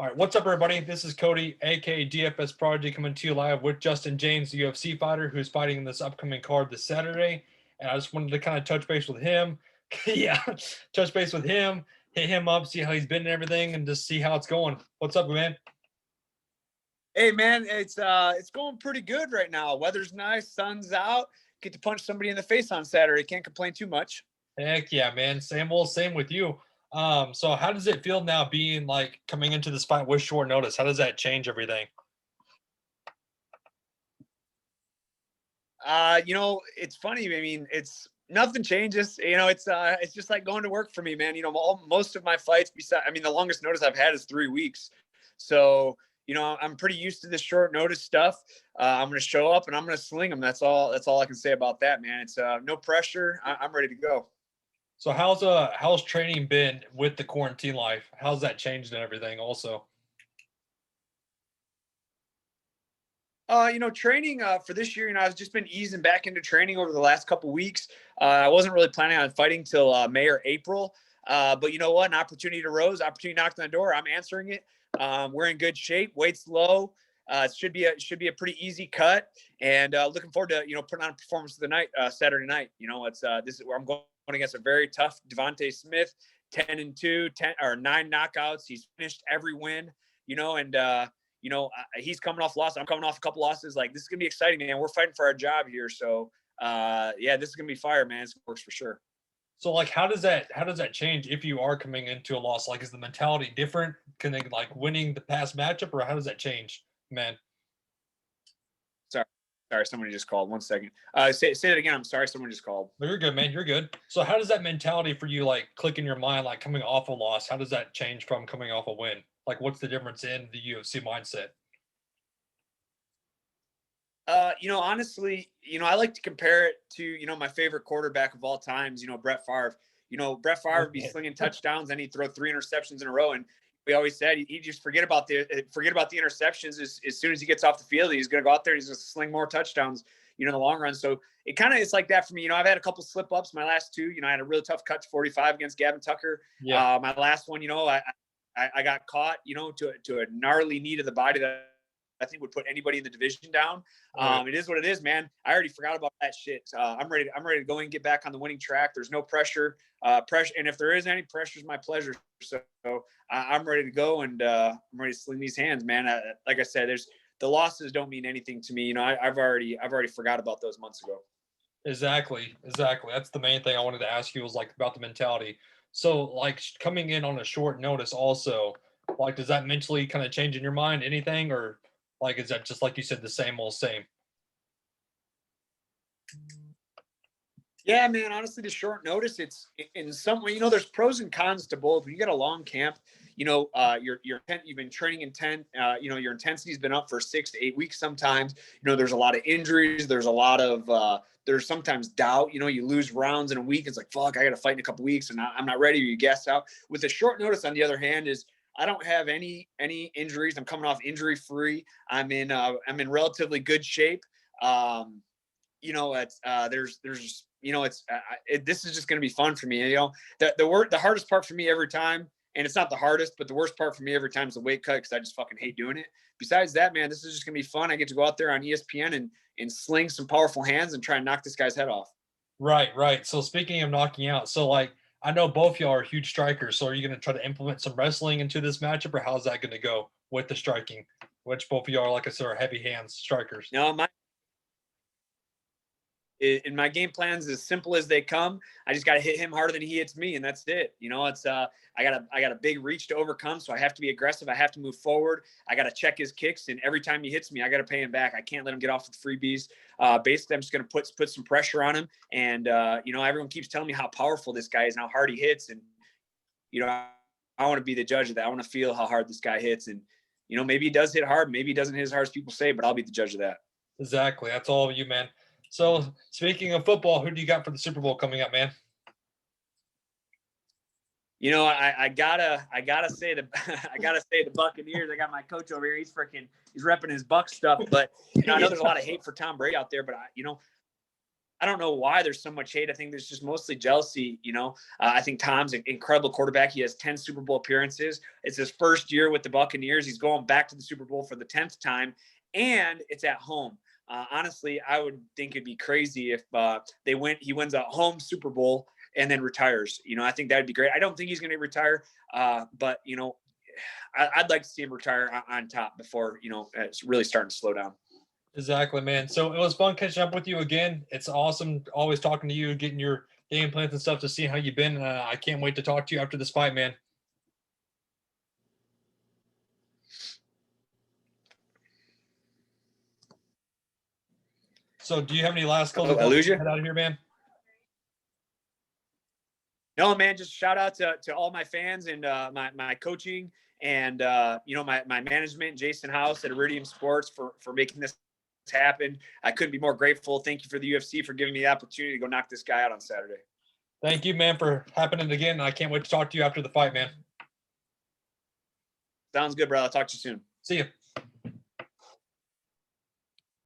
All right, what's up, everybody? This is Cody, aka DFS Prodigy, coming to you live with Justin Jaynes, the UFC fighter who's fighting in this upcoming card this Saturday. And I just wanted to kind of touch base with him. Yeah, touch base with him, hit him up, see how he's been and everything, and just see how it's going. What's up, man? Hey man, it's going pretty good right now. Weather's nice, sun's out. Get to punch somebody in the face on Saturday. Can't complain too much. Heck yeah, man. Same with you. So how does it feel now being like coming into this fight with short notice? How does that change everything? It's funny. I mean, it's nothing changes. It's just like going to work for me, man. Most of my fights, the longest notice I've had is 3 weeks. So, I'm pretty used to this short notice stuff. I'm going to show up and I'm going to sling them. That's all I can say about that, man. It's no pressure. I'm ready to go. So how's training been with the quarantine life? How's that changed and everything also? Training for this year, I've just been easing back into training over the last couple of weeks. I wasn't really planning on fighting till May or April. But you know what? An opportunity knocked on the door. I'm answering it. We're in good shape. Weight's low. It should be a pretty easy cut, and looking forward to putting on a performance of the night Saturday night. This is where I'm going against a very tough Devontae Smith, 10-2, 9 knockouts. He's finished every win. He's coming off loss. I'm coming off a couple losses. Like, this is gonna be exciting, man. We're fighting for our job here. So this is gonna be fire, man. This works for sure. So like how does that change if you are coming into a loss? Like, is the mentality different? Can they like winning the past matchup, or how does that change, man? Sorry, somebody just called. 1 second. Say that again. I'm sorry, someone just called. No, you're good, man. You're good. So how does that mentality for you like click in your mind, like coming off a loss? How does that change from coming off a win? Like, what's the difference in the UFC mindset? Honestly, I like to compare it to, my favorite quarterback of all times, Brett Favre. Brett Favre would be slinging touchdowns and he'd throw 3 interceptions in a row. And we always said he just forget about the interceptions. As soon as he gets off the field, he's going to go out there and he's going to sling more touchdowns, in the long run. So it's like that for me. I've had a couple slip ups. My last 2, I had a really tough cut to 45 against Gavin Tucker. Yeah. My last one, I got caught, to a gnarly knee to the body that I think would put anybody in the division down. It is what it is, man. I already forgot about that shit. I'm ready to go and get back on the winning track. There's no pressure. And if there is any pressure, is my pleasure. So I'm ready to go, and I'm ready to sling these hands, man. Like I said, the losses don't mean anything to me. I've already forgot about those months ago. Exactly. That's the main thing I wanted to ask you, was like about the mentality. So like coming in on a short notice also, like, does that mentally kind of change in your mind anything, or like, is that just like you said, the same old same? Yeah, man, honestly, the short notice, it's in some way, there's pros and cons to both. When you get a long camp, you've been training intent, your intensity's been up for 6 to 8 weeks sometimes. There's a lot of injuries. There's a lot of, there's sometimes doubt. You lose rounds in a week. It's like, fuck, I got to fight in a couple weeks and I'm not ready, or you guess out. With a short notice, on the other hand, is I don't have any injuries. I'm coming off injury free. I'm in relatively good shape. This is just going to be fun for me. The hardest part for me every time, and it's not the hardest, but the worst part for me every time is the weight cut, because I just fucking hate doing it. Besides that, man, this is just going to be fun. I get to go out there on ESPN and sling some powerful hands and try and knock this guy's head off. Right. So speaking of knocking out, so like, I know both y'all are huge strikers. So are you going to try to implement some wrestling into this matchup, or how's that going to go with the striking? Which both of y'all are, like I said, are heavy hands strikers. No, in my game plans, as simple as they come. I just got to hit him harder than he hits me, and that's it. I got a big reach to overcome, so I have to be aggressive. I have to move forward. I got to check his kicks, and every time he hits me, I got to pay him back. I can't let him get off with freebies. Basically, I'm just going to put some pressure on him, and everyone keeps telling me how powerful this guy is and how hard he hits, and I want to be the judge of that. I want to feel how hard this guy hits, and maybe he does hit hard, maybe he doesn't hit as hard as people say, but I'll be the judge of that. Exactly. That's all of you, man. So speaking of football, who do you got for the Super Bowl coming up, man? I gotta say the Buccaneers. I got my coach over here. He's repping his Buck stuff. But I know there's a lot of hate for Tom Brady out there. But I don't know why there's so much hate. I think there's just mostly jealousy. I think Tom's an incredible quarterback. He has 10 Super Bowl appearances. It's his first year with the Buccaneers. He's going back to the Super Bowl for the 10th time, and it's at home. Honestly, I would think it'd be crazy if he wins a home Super Bowl and then retires. I think that'd be great. I don't think he's going to retire, but I'd like to see him retire on top before it's really starting to slow down. Exactly, man. So it was fun catching up with you again. It's awesome always talking to you, getting your game plans and stuff to see how you've been. I can't wait to talk to you after this fight, man. So do you have any last closing I lose you? head out of here, man? No, man, just shout out to all my fans and my coaching and my management, Jason House at Iridium Sports for making this happen. I couldn't be more grateful. Thank you for the UFC for giving me the opportunity to go knock this guy out on Saturday. Thank you, man, for happening again. I can't wait to talk to you after the fight, man. Sounds good, brother. I'll talk to you soon. See you.